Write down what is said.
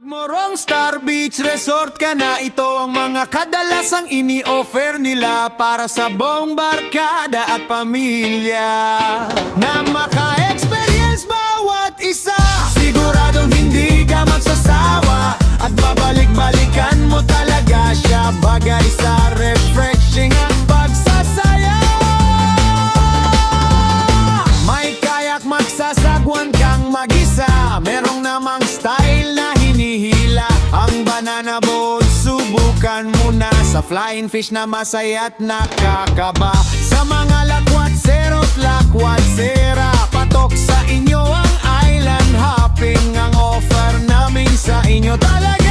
Morong Star Beach Resort ka na, ito ang mga kadalasang ini-offer nila para sa buong barkada at pamilya na maka-experience bawat isa. Siguradong hindi ka magsasawa at babalik-balikan mo talaga siya. Bagay sa refreshing ang pagsasaya. May kayak, magsasagwan kang mag-isa. Merong namang style na hinihila ang banana boat, subukan mo na. Sa flying fish na masaya't nakakaba. Sa mga lakwat-sero't lakwat-sera, patok sa inyo ang island hopping. Ang offer namin sa inyo talaga